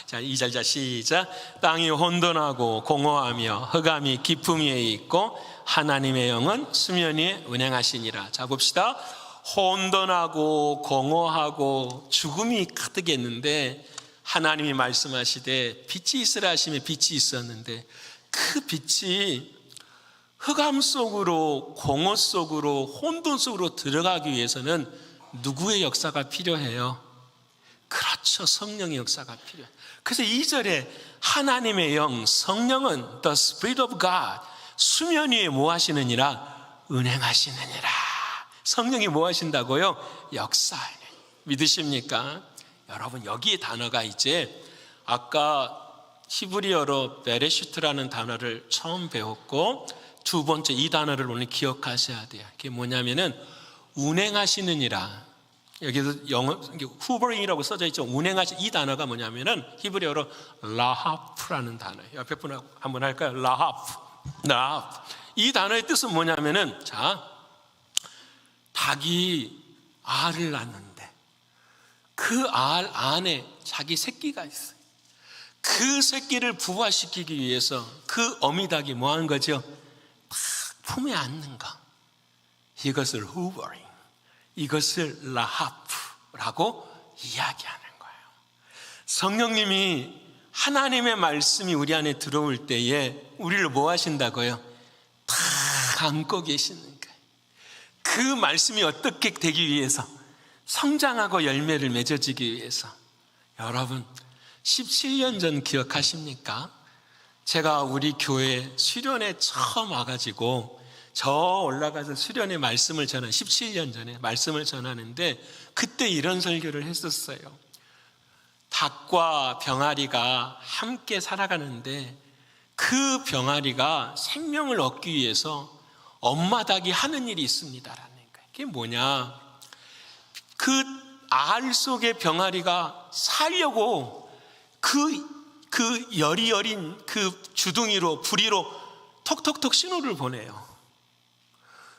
Speaker 1: 자, 2절, 자, 시작. 땅이 혼돈하고 공허하며 흑암이 깊음 위에 있고 하나님의 영은 수면 위에 운행하시니라. 자, 봅시다. 혼돈하고 공허하고 죽음이 가득했는데 하나님이 말씀하시되 빛이 있으라 하시며 빛이 있었는데 그 빛이 흑암 속으로 공허 속으로 혼돈 속으로 들어가기 위해서는 누구의 역사가 필요해요? 그렇죠, 성령의 역사가 필요해요. 그래서 2절에 하나님의 영, 성령은 The Spirit of God, 수면 위에 뭐 하시느니라? 운행하시느니라. 성령이 뭐 하신다고요? 역사하네. 믿으십니까? 여러분, 여기에 단어가 이제 아까 히브리어로 베레시트라는 단어를 처음 배웠고 두 번째 이 단어를 오늘 기억하셔야 돼요. 그게 뭐냐면은 운행하시느니라. 여기서 영어 후버링이라고 써져 있죠. 운행하시, 이 단어가 뭐냐면은 히브리어로 라하프라는 단어예요. 옆에 분 한번 할까요? 라하프. 이 단어의 뜻은 뭐냐면은, 자, 닭이 알을 낳는데 그 알 안에 자기 새끼가 있어요. 그 새끼를 부화시키기 위해서 그 어미닭이 뭐 하는 거죠? 딱 품에 안는 거. 이것을 후버링, 이것을 라하프라고 이야기하는 거예요. 성령님이 하나님의 말씀이 우리 안에 들어올 때에 우리를 뭐 하신다고요? 다 안고 계시는 거예요. 그 말씀이 어떻게 되기 위해서? 성장하고 열매를 맺어지기 위해서. 여러분, 17년 전 기억하십니까? 제가 우리 교회 수련회 처음 와가지고 저 올라가서 수련회 말씀을 17년 전에 말씀을 전하는데 그때 이런 설교를 했었어요. 닭과 병아리가 함께 살아가는데 그 병아리가 생명을 얻기 위해서 엄마 닭이 하는 일이 있습니다라는 거예요. 그게 뭐냐? 그 알 속의 병아리가 살려고 그 열이 여린 그 주둥이로 부리로 톡톡톡 신호를 보내요.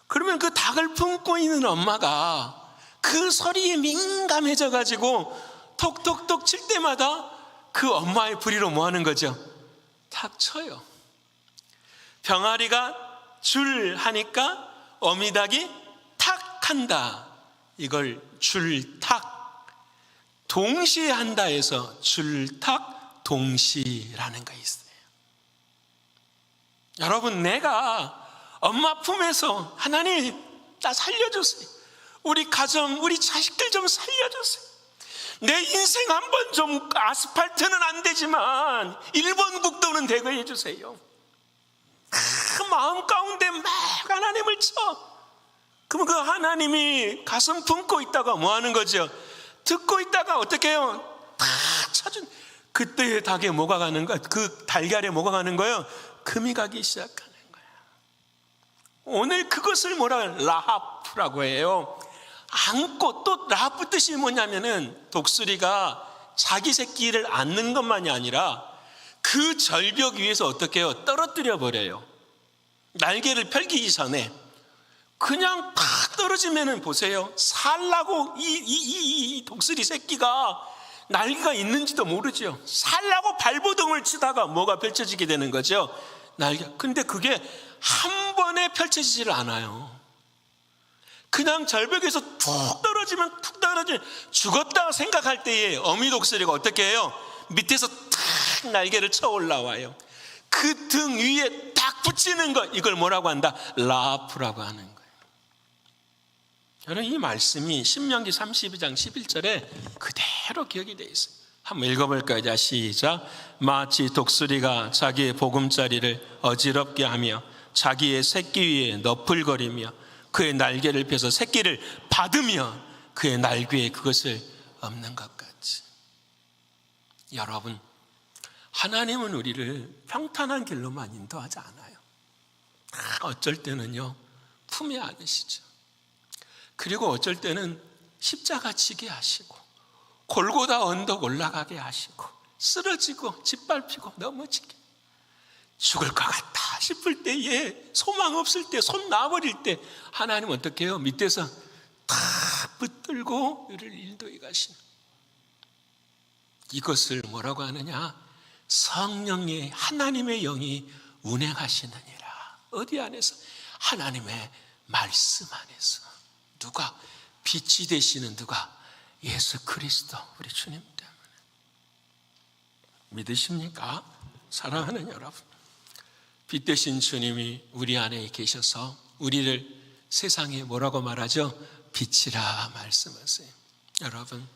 Speaker 1: 그러면 그 닭을 품고 있는 엄마가 그 소리에 민감해져 가지고 톡톡톡 칠 때마다 그 엄마의 부리로 뭐 하는 거죠? 탁 쳐요. 병아리가 줄 하니까 어미닭이 탁 한다. 이걸 줄탁, 동시에 한다 해서 줄탁 동시라는 거 있어요. 여러분, 내가 엄마 품에서 하나님 나 살려주세요. 우리 가정, 우리 자식들 좀 살려주세요. 내 인생 한번 좀, 아스팔트는 안 되지만 1번 국도는 되게 해주세요. 그 마음 가운데 막 하나님을 쳐. 그럼 그 하나님이 가슴 품고 있다가 뭐 하는 거죠? 듣고 있다가 어떻게 해요? 다 쳐준. 그때의 닭에 뭐가 가는 거야? 그 달걀에 뭐가 가는 거예요? 금이 가기 시작하는 거야. 오늘 그것을 뭐라 라하프라고 해요. 안고, 또 라하프 뜻이 뭐냐면은 독수리가 자기 새끼를 안는 것만이 아니라 그 절벽 위에서 어떻게 해요? 떨어뜨려 버려요. 날개를 펼기기 전에 그냥 팍 떨어지면은 보세요. 살라고 이 독수리 새끼가 날개가 있는지도 모르죠. 살라고 발버둥을 치다가 뭐가 펼쳐지게 되는 거죠? 날개. 근데 그게 한 번에 펼쳐지질 않아요. 그냥 절벽에서 툭 떨어지면 툭 떨어지면 죽었다고 생각할 때에 어미 독수리가 어떻게 해요? 밑에서 탁 날개를 쳐 올라와요. 그 등 위에 딱 붙이는 것, 이걸 뭐라고 한다? 라프라고 하는 거예요. 저는 이 말씀이 신명기 32장 11절에 그대로 기억이 되어 있어요. 한번 읽어볼까요? 자, 시작. 마치 독수리가 자기의 보금자리를 어지럽게 하며 자기의 새끼 위에 너풀거리며 그의 날개를 펴서 새끼를 받으며 그의 날개에 그것을 엎는 것 같이. 여러분, 하나님은 우리를 평탄한 길로만 인도하지 않아요. 어쩔 때는요, 품에 안으시죠. 그리고 어쩔 때는 십자가 지게 하시고 골고다 언덕 올라가게 하시고 쓰러지고 짓밟히고 넘어지게, 죽을 것 같다 싶을 때에, 소망 없을 때, 손 놔버릴 때 하나님은 어떻게 해요? 밑에서 다 붙들고 우리를 인도해 가시는, 이것을 뭐라고 하느냐? 성령의 하나님의 영이 운행하시느니라. 어디 안에서? 하나님의 말씀 안에서. 누가? 빛이 되시는 누가? 예수 그리스도, 우리 주님 때문에. 믿으십니까? 사랑하는 여러분, 빛 되신 주님이 우리 안에 계셔서 우리를 세상에 뭐라고 말하죠? 빛이라 말씀하세요. 여러분,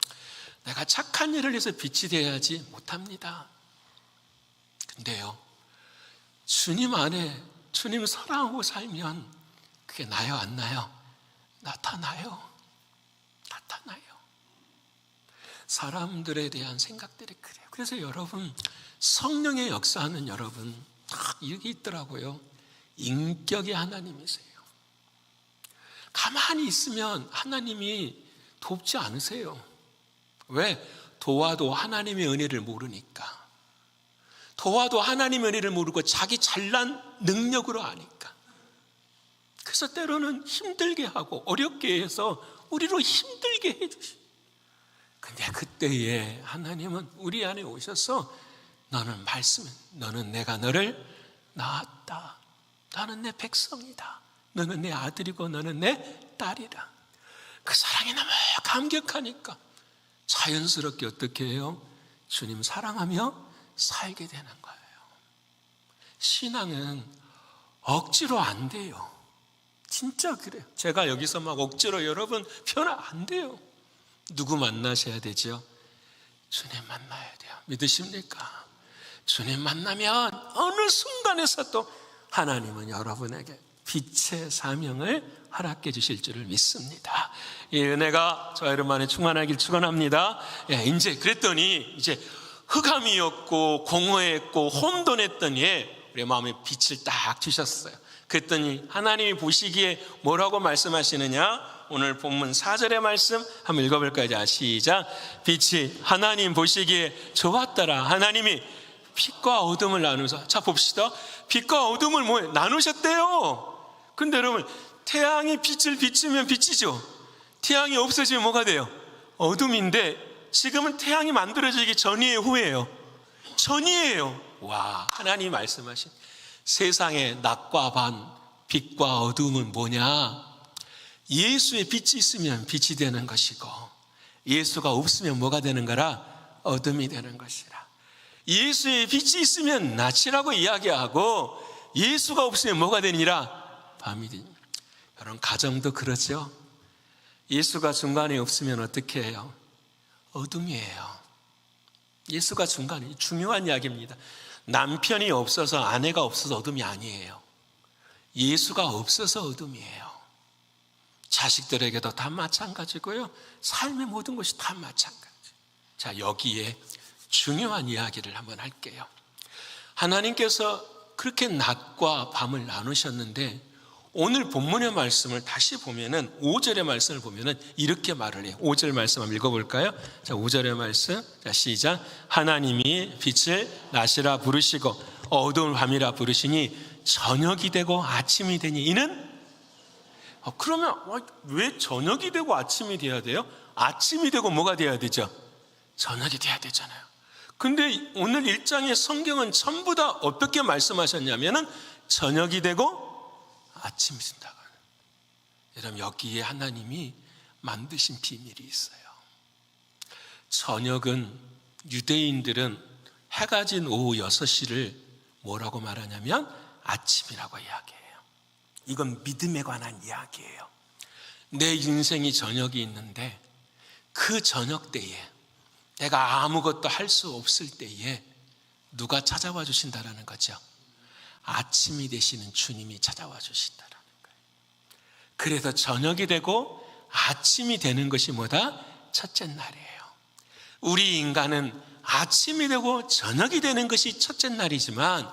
Speaker 1: 내가 착한 일을 해서 빛이 되어야지 못합니다. 근데요, 주님 안에 주님 사랑하고 살면 그게 나요, 안 나요? 나타나요. 나타나요. 사람들에 대한 생각들이 그래요. 그래서 여러분, 성령의 역사하는 여러분, 여기 있더라고요. 인격의 하나님이세요. 가만히 있으면 하나님이 돕지 않으세요. 왜? 도와도 하나님의 은혜를 모르니까. 도와도 하나님의 은혜를 모르고 자기 잘난 능력으로 아니까. 그래서 때로는 힘들게 하고 어렵게 해서 우리로 힘들게 해주시. 근데 그때에 하나님은 우리 안에 오셔서 너는 말씀해. 너는 내가 너를 낳았다. 너는 내 백성이다. 너는 내 아들이고 너는 내 딸이다. 그 사랑이 너무 감격하니까 자연스럽게 어떻게 해요? 주님 사랑하며 살게 되는 거예요. 신앙은 억지로 안 돼요. 진짜 그래요. 제가 여기서 막 억지로 여러분 표현 안 돼요. 누구 만나셔야 되죠? 주님 만나야 돼요. 믿으십니까? 주님 만나면 어느 순간에서도 하나님은 여러분에게 빛의 사명을 허락해 주실 줄을 믿습니다. 이 은혜가 저 여러분 안에 충만하길 축원합니다. 이제 그랬더니 이제 흑암이었고 공허했고 혼돈했던 우리 마음에 빛을 딱 주셨어요. 그랬더니 하나님이 보시기에 뭐라고 말씀하시느냐? 오늘 본문 4절의 말씀 한번 읽어볼까요? 자, 시작. 빛이 하나님 보시기에 좋았더라. 하나님이 빛과 어둠을 나누서. 자, 봅시다. 빛과 어둠을 나누셨대요. 근데 여러분, 태양이 빛을 비추면 빛이죠. 태양이 없어지면 뭐가 돼요? 어둠인데 지금은 태양이 만들어지기 전이에요, 후예요? 전이에요. 와, 하나님이 말씀하신 세상의 낮과 밤, 빛과 어둠은 뭐냐? 예수의 빛이 있으면 빛이 되는 것이고 예수가 없으면 뭐가 되는 거라? 어둠이 되는 것이라. 예수의 빛이 있으면 낮이라고 이야기하고 예수가 없으면 뭐가 되니라? 밤이 되니. 여러분, 가정도 그러죠. 예수가 중간에 없으면 어떻게 해요? 어둠이에요. 예수가 중간에, 중요한 이야기입니다. 남편이 없어서, 아내가 없어서 어둠이 아니에요. 예수가 없어서 어둠이에요. 자식들에게도 다 마찬가지고요, 삶의 모든 것이 다 마찬가지. 자, 여기에 중요한 이야기를 한번 할게요. 하나님께서 그렇게 낮과 밤을 나누셨는데 오늘 본문의 말씀을 다시 보면은 5절의 말씀을 보면은 이렇게 말을 해요. 5절 말씀 한번 읽어볼까요? 자, 5절의 말씀. 자, 시작. 하나님이 빛을 낮이라 부르시고 어두운 밤이라 부르시니 저녁이 되고 아침이 되니 이는 그러면 왜 저녁이 되고 아침이 돼야 돼요? 아침이 되고 뭐가 돼야 되죠? 저녁이 돼야 되잖아요. 근데 오늘 1장의 성경은 전부 다 어떻게 말씀하셨냐면은 저녁이 되고 아침이 된다고. 여러분, 여기에 하나님이 만드신 비밀이 있어요. 저녁은 유대인들은 해가 진 오후 6시를 뭐라고 말하냐면 아침이라고 이야기해요. 이건 믿음에 관한 이야기예요. 내 인생이 저녁이 있는데 그 저녁 때에 내가 아무것도 할 수 없을 때에 누가 찾아와 주신다라는 거죠? 아침이 되시는 주님이 찾아와 주신다라는 거예요. 그래서 저녁이 되고 아침이 되는 것이 뭐다? 첫째 날이에요. 우리 인간은 아침이 되고 저녁이 되는 것이 첫째 날이지만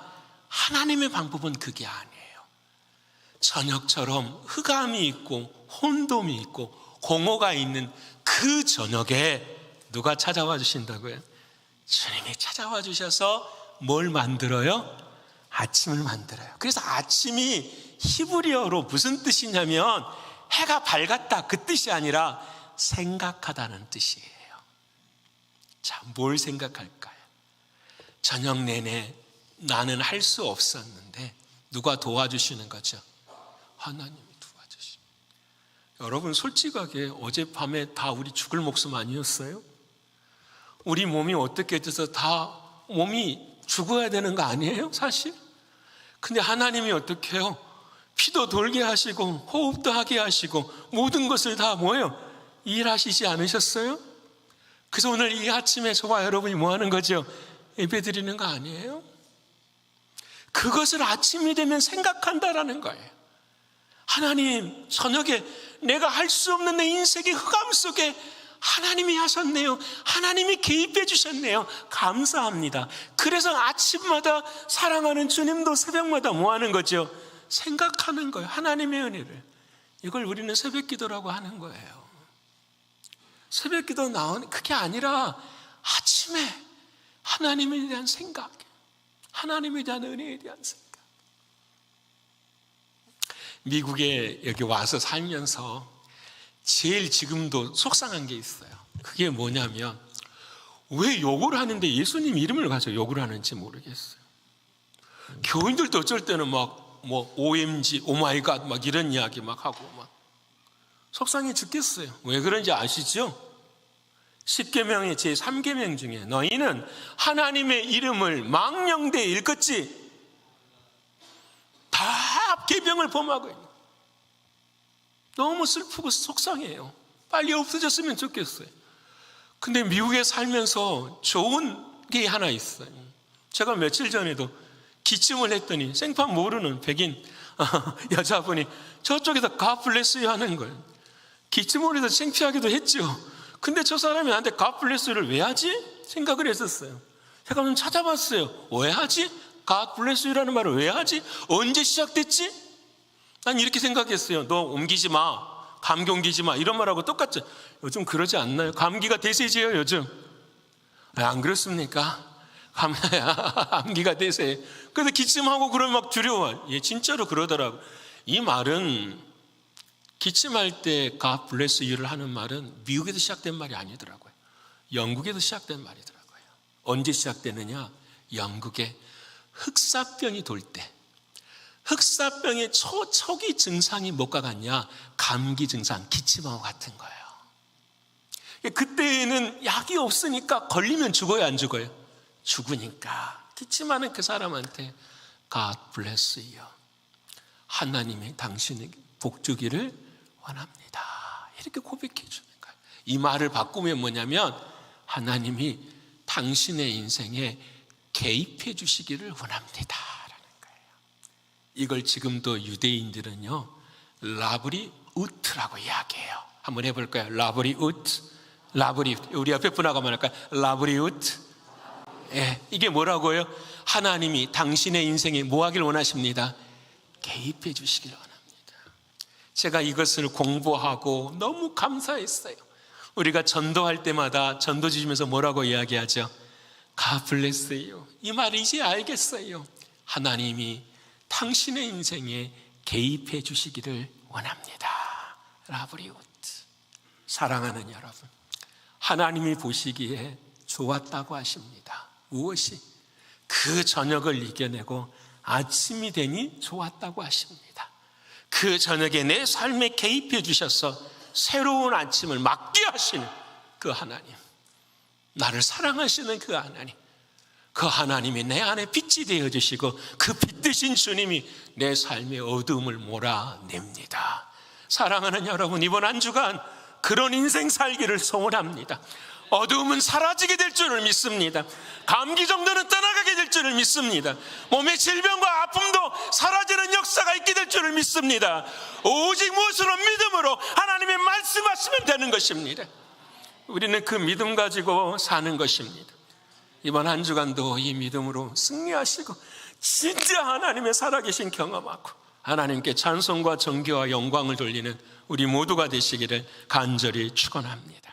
Speaker 1: 하나님의 방법은 그게 아니에요. 저녁처럼 흑암이 있고 혼돈이 있고 공허가 있는 그 저녁에 누가 찾아와 주신다고요? 주님이 찾아와 주셔서 뭘 만들어요? 아침을 만들어요. 그래서 아침이 히브리어로 무슨 뜻이냐면 해가 밝았다 그 뜻이 아니라 생각하다는 뜻이에요. 자, 뭘 생각할까요? 저녁 내내 나는 할 수 없었는데 누가 도와주시는 거죠? 하나님이 도와주시고. 여러분, 솔직하게 어젯밤에 다 우리 죽을 목숨 아니었어요? 우리 몸이 어떻게 돼서 다 몸이 죽어야 되는 거 아니에요? 사실? 근데 하나님이 어떻게 해요? 피도 돌게 하시고 호흡도 하게 하시고 모든 것을 다 뭐예요? 일하시지 않으셨어요? 그래서 오늘 이 아침에 저와 여러분이 뭐 하는 거죠? 예배 드리는 거 아니에요? 그것을 아침이 되면 생각한다라는 거예요. 하나님, 저녁에 내가 할 수 없는 내 인생의 흑암 속에 하나님이 하셨네요. 하나님이 개입해 주셨네요. 감사합니다. 그래서 아침마다 사랑하는 주님도 새벽마다 뭐 하는 거죠? 생각하는 거예요. 하나님의 은혜를. 이걸 우리는 새벽 기도라고 하는 거예요. 새벽 기도 나오는 그게 아니라 아침에 하나님에 대한 생각, 하나님에 대한 은혜에 대한 생각. 미국에 여기 와서 살면서 제일 지금도 속상한 게 있어요. 그게 뭐냐면 왜 욕을 하는데 예수님 이름을 가지고 욕을 하는지 모르겠어요. 교인들도 어쩔 때는 막 뭐 OMG, 오마이갓 막 이런 이야기 막 하고 막 속상해 죽겠어요. 왜 그런지 아시죠? 10계명의 제3계명 중에 너희는 하나님의 이름을 망령되이 일컫지 다 계명을 범하고 있는. 너무 슬프고 속상해요. 빨리 없어졌으면 좋겠어요. 근데 미국에 살면서 좋은 게 하나 있어요. 제가 며칠 전에도 기침을 했더니 생판 모르는 백인 여자분이 저쪽에서 God bless you 하는 거예요. 기침을 해서 창피하기도 했죠. 근데 저 사람이 나한테 God bless you를 왜 하지? 생각을 했었어요. 제가 한번 찾아봤어요. 왜 하지? God bless you라는 말을 왜 하지? 언제 시작됐지? 난 이렇게 생각했어요. 너 옮기지 마. 감기 옮기지 마. 이런 말하고 똑같죠. 요즘 그러지 않나요? 감기가 대세지요 요즘. 안 그렇습니까? 감기가 대세. 그래서 기침하고 그러면 막 두려워. 예, 진짜로 그러더라고. 이 말은 기침할 때 God bless you를 하는 말은 미국에서 시작된 말이 아니더라고요. 영국에서 시작된 말이더라고요. 언제 시작되느냐? 영국에 흑사병이 돌 때, 흑사병의 초기 증상이 뭐가 같냐? 감기 증상, 기침하고 같은 거예요. 그때에는 약이 없으니까 걸리면 죽어요, 안 죽어요? 죽으니까 기침하는 그 사람한테 God bless you, 하나님이 당신에게 복 주기를 원합니다, 이렇게 고백해 주는 거예요. 이 말을 바꾸면 뭐냐면 하나님이 당신의 인생에 개입해 주시기를 원합니다 라는 거예요. 이걸 지금도 유대인들은요 라브리 우트라고 이야기해요. 한번 해볼까요? 라브리 우트. 라브리 우트. 우리 옆에 분하고 한번 할까요? 라브리 우트. 예, 이게 뭐라고요? 하나님이 당신의 인생에 뭐 하길 원하십니다? 개입해 주시길 원합니다. 제가 이것을 공부하고 너무 감사했어요. 우리가 전도할 때마다 전도 주시면서 뭐라고 이야기하죠? God bless you. 이 말을 이제 알겠어요. 하나님이 당신의 인생에 개입해 주시기를 원합니다. 라브리우트. 사랑하는 여러분, 하나님이 보시기에 좋았다고 하십니다. 무엇이? 그 저녁을 이겨내고 아침이 되니 좋았다고 하십니다. 그 저녁에 내 삶에 개입해 주셔서 새로운 아침을 맞게 하시는 그 하나님, 나를 사랑하시는 그 하나님, 그 하나님이 내 안에 빛이 되어주시고 그 빛 되신 주님이 내 삶의 어두움을 몰아냅니다. 사랑하는 여러분, 이번 한 주간 그런 인생 살기를 소원합니다. 어두움은 사라지게 될 줄을 믿습니다. 감기 정도는 떠나가게 될 줄을 믿습니다. 몸의 질병과 아픔도 사라지는 역사가 있게 될 줄을 믿습니다. 오직 무엇으로? 믿음으로 하나님의 말씀하시면 되는 것입니다. 우리는 그 믿음 가지고 사는 것입니다. 이번 한 주간도 이 믿음으로 승리하시고 진짜 하나님의 살아계신 경험하고 하나님께 찬송과 정겨와 영광을 돌리는 우리 모두가 되시기를 간절히 축원합니다.